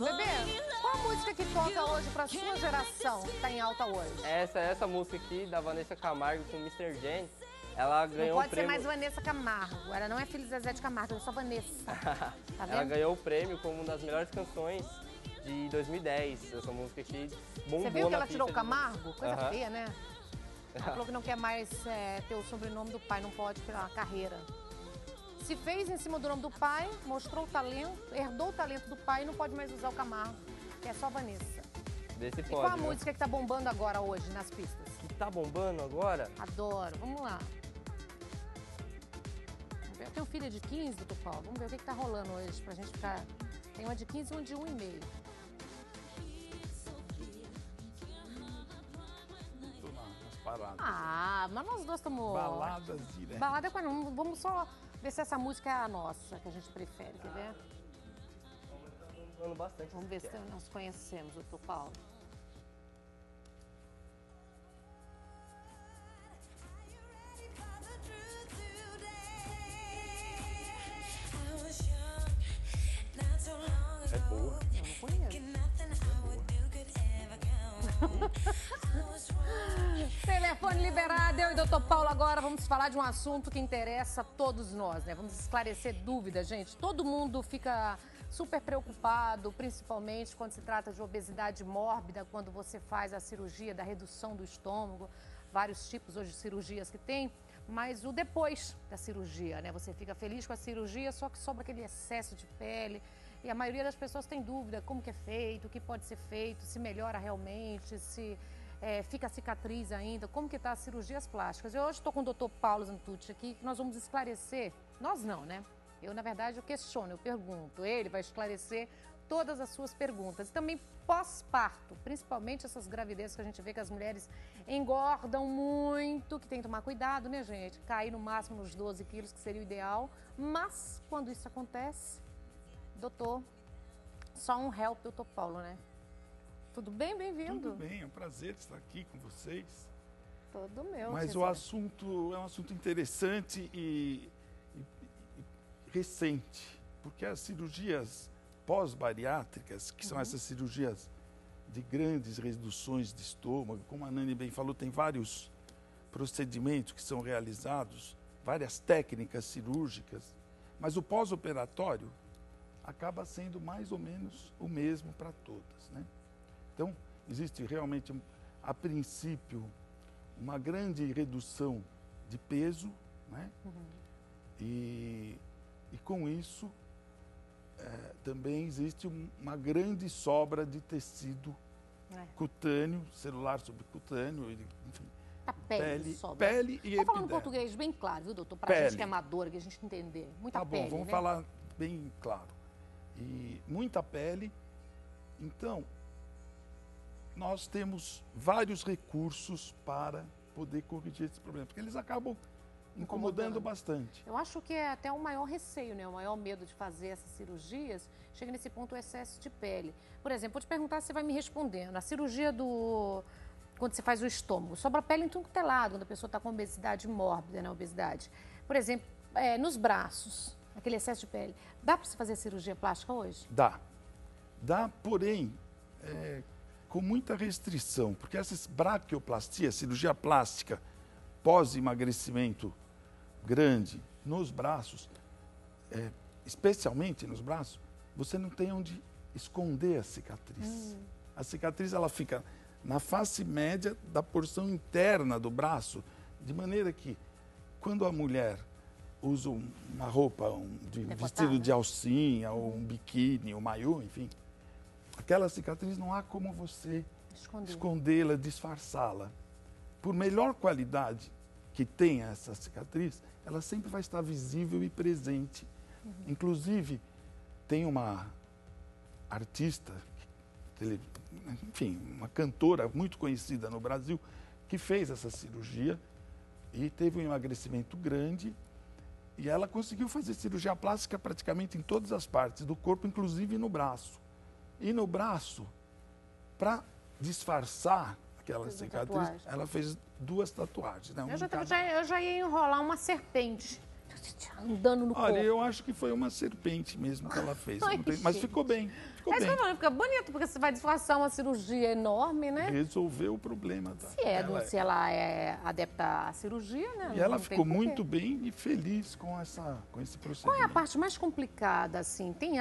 música, bebê? Qual a música que toca hoje pra sua geração, que tá em alta hoje? Essa música aqui, da Vanessa Camargo com Mr. Jane, ela ganhou Não pode o prêmio... ser mais Vanessa Camargo. Ela não é filha de Zezé de Camargo, ela é só Vanessa. Tá vendo? Ela ganhou o prêmio como uma das melhores canções de 2010. Essa música aqui bombou. Você viu que ela pista tirou o de- Camargo? Coisa Aham. feia, né? Ela falou que não quer mais ter o sobrenome do pai, não pode tirar a carreira. Se fez em cima do nome do pai, mostrou o talento, herdou o talento do pai e não pode mais usar o Camargo, que é só Vanessa. Vê se E pode, qual a né? música que tá bombando agora hoje nas pistas? Que tá bombando agora? Adoro. Vamos lá. Vamos ver. Eu tenho filha de 15, doutor Paulo. Vamos ver o que tá rolando hoje pra gente ficar... Tem uma de 15 e uma de 1,5. Tô nas paradas. Ah, mas nós dois estamos... Baladas direto. Balada com... Não, vamos só ver se essa música é a nossa, que a gente prefere, quer ver? Tá bombando bastante. Vamos ver se nós conhecemos, doutor Paulo. É boa. Eu não conheço. Telefone liberado, eu e doutor Paulo agora vamos falar de um assunto que interessa a todos nós, né? Vamos esclarecer dúvidas, gente. Todo mundo fica super preocupado, principalmente quando se trata de obesidade mórbida, quando você faz a cirurgia da redução do estômago, vários tipos hoje de cirurgias que tem, mas o depois da cirurgia, né? Você fica feliz com a cirurgia, só que sobra aquele excesso de pele. E a maioria das pessoas tem dúvida como que é feito, o que pode ser feito, se melhora realmente, se fica cicatriz ainda, como que está as cirurgias plásticas. Eu hoje estou com o doutor Paulo Zantucci aqui, que nós vamos esclarecer, nós não, né? Eu, na verdade, eu questiono, eu pergunto, ele vai esclarecer todas as suas perguntas. E também pós-parto, principalmente essas gravidezes que a gente vê que as mulheres engordam muito, que tem que tomar cuidado, né, gente? Cair no máximo nos 12 quilos, que seria o ideal. Mas, quando isso acontece, doutor, só um help, doutor Paulo, né? Tudo bem? Bem-vindo. Tudo bem, é um prazer estar aqui com vocês. Todo meu. Mas o assunto é um assunto interessante e recente, porque as cirurgias pós-bariátricas, que são essas cirurgias de grandes reduções de estômago, como a Nani bem falou, tem vários procedimentos que são realizados, várias técnicas cirúrgicas, mas o pós-operatório acaba sendo mais ou menos o mesmo para todas, né? Então, existe realmente, a princípio, uma grande redução de peso, né? E com isso, também existe uma grande sobra de tecido cutâneo, celular subcutâneo, enfim. A pele sobra. Pele e Estou falando epiderme. português bem claro, viu, doutor? Para a gente que é amadora, que a gente entender. Muita Tá bom, pele, vamos né? falar bem claro. E muita pele. Então, nós temos vários recursos para poder corrigir esse problema, porque eles acabam incomodando bastante. Eu acho que é até o maior receio, né? O maior medo de fazer essas cirurgias, chega nesse ponto o excesso de pele. Por exemplo, vou te perguntar, você vai me respondendo. A cirurgia quando você faz o estômago, sobra pele em tudo que é lado, quando a pessoa está com obesidade mórbida, né? Obesidade. Por exemplo, nos braços, aquele excesso de pele. Dá para você fazer cirurgia plástica hoje? Dá. Dá, porém, com muita restrição, porque essas braquioplastia, cirurgia plástica pós-emagrecimento grande nos braços, especialmente nos braços, você não tem onde esconder a cicatriz. A cicatriz ela fica na face média da porção interna do braço, de maneira que quando a mulher usa uma roupa, vestido de alcinha, ou um biquíni, ou maiô, enfim, aquela cicatriz não há como você escondê-la, disfarçá-la. Por melhor qualidade que tenha essa cicatriz, ela sempre vai estar visível e presente. Inclusive, tem uma artista, enfim, uma cantora muito conhecida no Brasil, que fez essa cirurgia e teve um emagrecimento grande. E ela conseguiu fazer cirurgia plástica praticamente em todas as partes do corpo, inclusive no braço. E no braço, para disfarçar aquela cicatriz, ela fez 2 tatuagens. Né? Eu já ia enrolar uma serpente. andando no Olha, corpo. eu acho que foi uma serpente mesmo que ela fez. Ai, Não tem- Mas gente. ficou bem, ficou Mas bem. fica bonito, porque você vai disfarçar uma cirurgia enorme, né? Resolveu o problema. Se ela é adepta à cirurgia, né? E ela não tem ficou porquê. muito bem e feliz com esse procedimento. Qual é a parte mais complicada, assim? Tem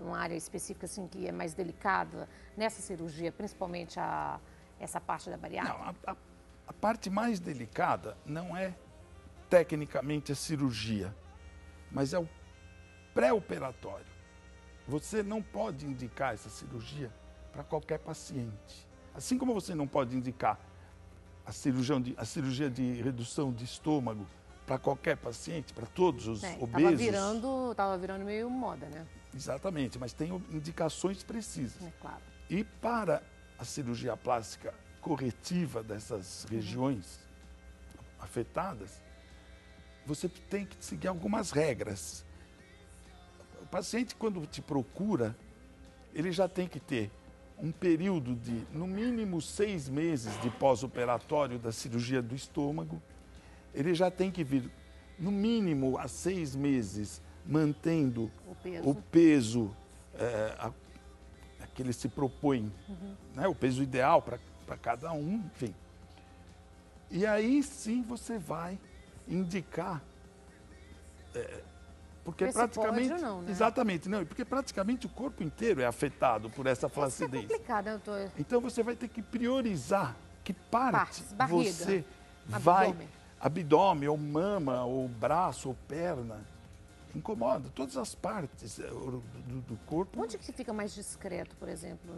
uma área específica, assim, que é mais delicada nessa cirurgia, principalmente essa parte da bariátrica? Não, a parte mais delicada não é tecnicamente a cirurgia, mas é o pré-operatório. Você não pode indicar essa cirurgia para qualquer paciente. Assim como você não pode indicar a cirurgia de redução de estômago para qualquer paciente, para todos os obesos. Tava virando meio moda, né? Exatamente, mas tem indicações precisas. É claro. E para a cirurgia plástica corretiva dessas regiões afetadas, você tem que seguir algumas regras. O paciente, quando te procura, ele já tem que ter um período de, no mínimo, 6 meses de pós-operatório da cirurgia do estômago. Ele já tem que vir, no mínimo, há 6 meses, mantendo o peso que ele se propõe, né? O peso ideal para cada um, enfim. E aí sim você vai indicar, porque Esse praticamente, pode ou não, né? exatamente, não, porque praticamente o corpo inteiro é afetado por essa Isso é flacidez. complicado, né, doutor? Então você vai ter que priorizar que parte Partes, barriga, você vai, abdômen. abdômen, ou mama, ou braço, ou perna, incomoda todas as partes do corpo. Onde que fica mais discreto, por exemplo,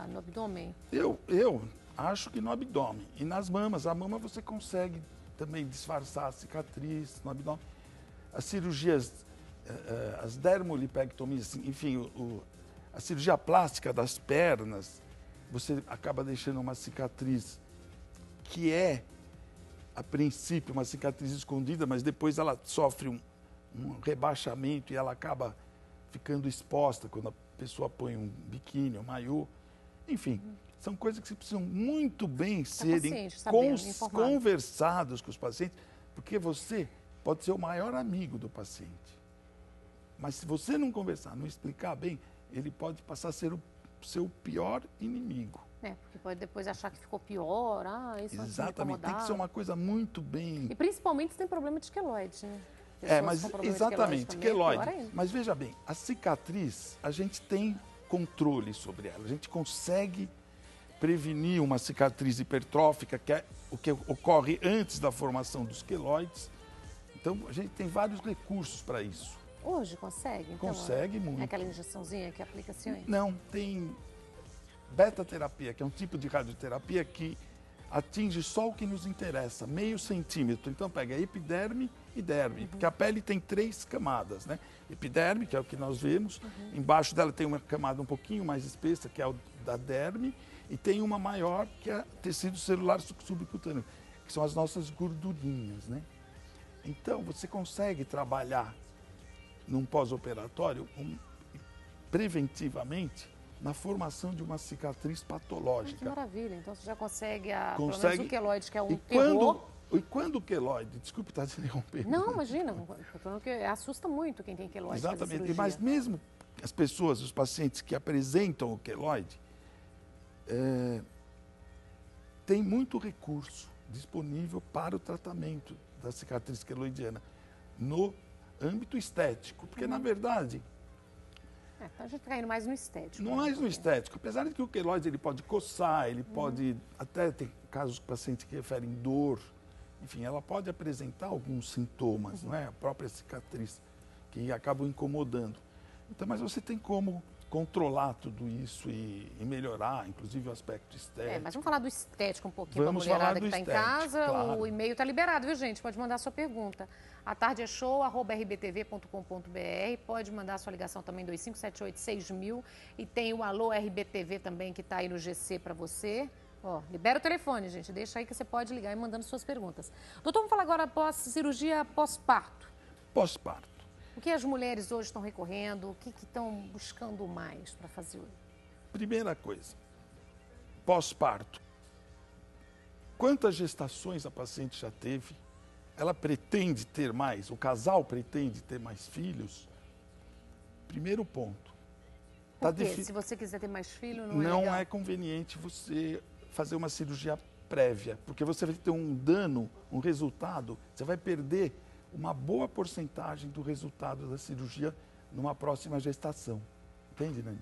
no abdômen? Eu acho que no abdômen e nas mamas. A mama você consegue também disfarçar a cicatriz no abdômen. As cirurgias, as dermolipectomias, enfim, a cirurgia plástica das pernas, você acaba deixando uma cicatriz que é, a princípio, uma cicatriz escondida, mas depois ela sofre um rebaixamento e ela acaba ficando exposta quando a pessoa põe um biquíni, um maiô. Enfim, são coisas que precisam muito bem serem conversadas com os pacientes, porque você pode ser o maior amigo do paciente. Mas se você não conversar, não explicar bem, ele pode passar a ser o seu pior inimigo. Porque pode depois achar que ficou pior. Isso exatamente, tem que ser uma coisa muito bem... E principalmente se tem problema de queloide, né? Mas exatamente, queloide. Mas veja bem, a cicatriz, a gente tem controle sobre ela. A gente consegue prevenir uma cicatriz hipertrófica, que é o que ocorre antes da formação dos queloides. Então, a gente tem vários recursos para isso. Hoje consegue? Então, consegue muito. É aquela injeçãozinha que aplica assim? Não, tem beta-terapia, que é um tipo de radioterapia que atinge só o que nos interessa, meio centímetro. Então pega epiderme e derme, porque a pele tem 3 camadas, né? Epiderme, que é o que nós vemos, embaixo dela tem uma camada um pouquinho mais espessa, que é o da derme, e tem uma maior, que é tecido celular subcutâneo, que são as nossas gordurinhas, né? Então você consegue trabalhar num pós-operatório preventivamente na formação de uma cicatriz patológica. Que maravilha, então você já consegue, pelo menos o queloide, que é um terror. E quando o queloide, desculpe estar te interrompendo. Não, imagina, assusta muito quem tem queloide. Exatamente, mas mesmo as pessoas, os pacientes que apresentam o queloide, tem muito recurso disponível para o tratamento da cicatriz queloidiana no âmbito estético, porque na verdade... Então a gente está indo mais no estético. Não mais no estético, apesar de que o queloide ele pode coçar, ele pode, até tem casos de pacientes que referem dor, enfim, ela pode apresentar alguns sintomas, não é? A própria cicatriz, que acabam incomodando. Então, mas você tem como controlar tudo isso e melhorar, inclusive o aspecto estético. Mas vamos falar do estético um pouquinho para a Vamos mulherada falar que do está em casa. claro. O e-mail está liberado, viu, gente? Pode mandar a sua pergunta. atardeeshow@rbtv.com.br. Pode mandar a sua ligação também, 2578-6000. E tem o Alô RBTV também, que está aí no GC para você. Libera o telefone, gente. Deixa aí que você pode ligar e mandando suas perguntas. Doutor, vamos falar agora após cirurgia pós-parto. Pós-parto. O que as mulheres hoje estão recorrendo? O que estão buscando mais para fazer hoje? Primeira coisa, pós-parto. Quantas gestações a paciente já teve? ela pretende ter mais, o casal pretende ter mais filhos, primeiro ponto. Por quê? Se você quiser ter mais filho, não é Não legal? é conveniente você fazer uma cirurgia prévia, porque você vai ter um dano, um resultado, você vai perder uma boa porcentagem do resultado da cirurgia numa próxima gestação. Entende, Nani?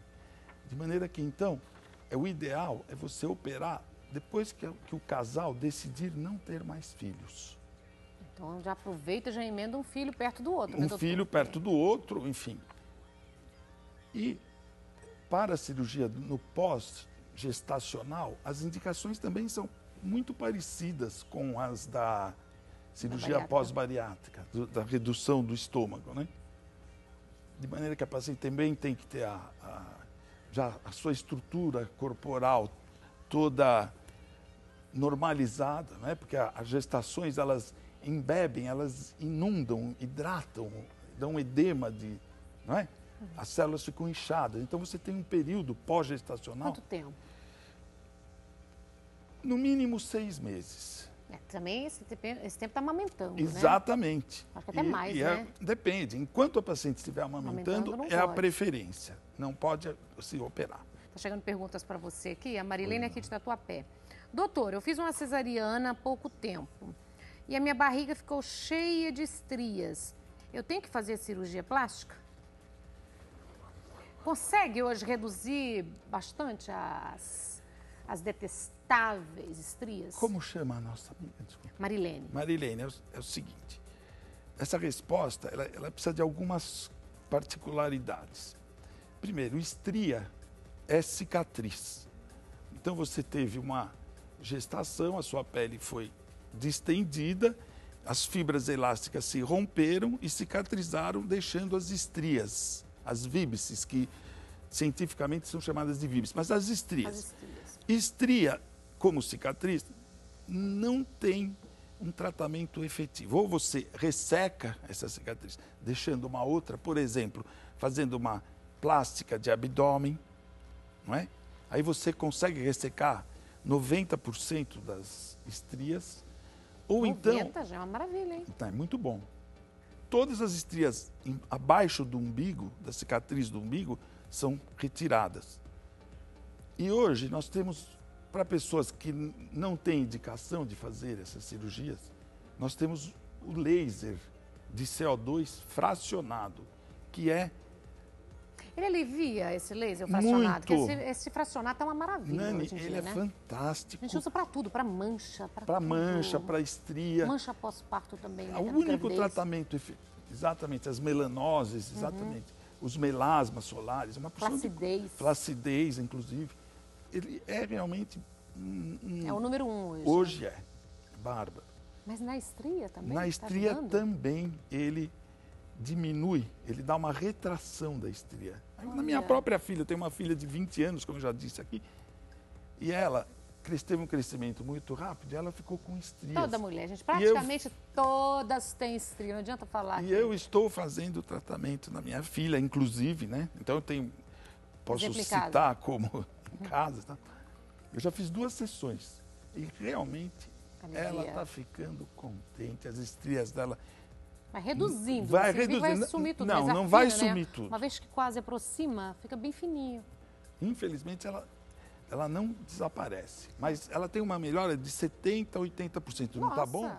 De maneira que, então, o ideal é você operar depois que o casal decidir não ter mais filhos. Então já aproveita e já emenda um filho perto do outro, né, Um doutor? filho perto do outro, enfim. E para a cirurgia no pós-gestacional, as indicações também são muito parecidas com as da cirurgia bariátrica. pós-bariátrica, da redução do estômago, né? De maneira que a paciente também tem que ter já a sua estrutura corporal toda normalizada, né? Porque as gestações, elas embebem, elas inundam, hidratam, dão edema não é? As células ficam inchadas. Então você tem um período pós-gestacional, Quanto tempo? no mínimo 6 meses. Também esse tempo está amamentando, né? Exatamente. Acho que até mais, né? Depende. Enquanto a paciente estiver amamentando, Amamentando, não é a pode. preferência. Não pode se operar. Tá chegando perguntas para você aqui. A Marilene aqui de Tatuapé. Doutor, eu fiz uma cesariana há pouco tempo e a minha barriga ficou cheia de estrias. Eu tenho que fazer cirurgia plástica? Consegue hoje reduzir bastante as detestáveis estrias? Como chama a nossa amiga? Desculpa. Marilene. Marilene, é o seguinte. Essa resposta, ela precisa de algumas particularidades. Primeiro, estria é cicatriz. Então, você teve uma gestação, a sua pele foi distendida, as fibras elásticas se romperam e cicatrizaram, deixando as estrias, as víbices, que cientificamente são chamadas de víbices, mas as estrias. As estrias. Estria, como cicatriz, não tem um tratamento efetivo. Ou você resseca essa cicatriz, deixando uma outra, por exemplo, fazendo uma plástica de abdômen, não é? Aí você consegue ressecar 90% das estrias. Ou 90 então, já é uma maravilha, hein? é muito bom. Todas as estrias abaixo do umbigo, da cicatriz do umbigo, são retiradas. E hoje nós temos, para pessoas que não têm indicação de fazer essas cirurgias, nós temos o laser de CO2 fracionado, que é Ele alivia esse laser fracionado? Muito. Porque esse fracionado é uma maravilha Nani, hoje em dia, ele é né? fantástico. A gente usa para tudo, para mancha, Para mancha, para estria. Mancha pós-parto também, né? O único tratamento, exatamente, as melanoses, exatamente, os melasmas solares, uma porção Flacidez. flacidez, inclusive. Ele é realmente É o número 1 hoje. hoje é bárbaro. Mas na estria também? Na Tá estria ajudando? também ele diminui, ele dá uma retração da estria. Na minha Olha. própria filha, eu tenho uma filha de 20 anos, como eu já disse aqui, e ela teve um crescimento muito rápido e ela ficou com estrias. Toda mulher, gente. Praticamente todas têm estria. Não adianta falar. E eu estou fazendo o tratamento na minha filha, inclusive, né? Então posso Exemplo em casa. citar como em casa, tá? Eu já fiz 2 sessões e realmente Alivia. ela está ficando contente, as estrias dela. Vai reduzindo. Vai você viu, reduzindo. Vai sumir tudo. Não, mas não afina, vai né? sumir tudo. Uma vez que quase aproxima, fica bem fininho. Infelizmente ela não desaparece, mas ela tem uma melhora de 70% a 80%, não está bom? Nossa.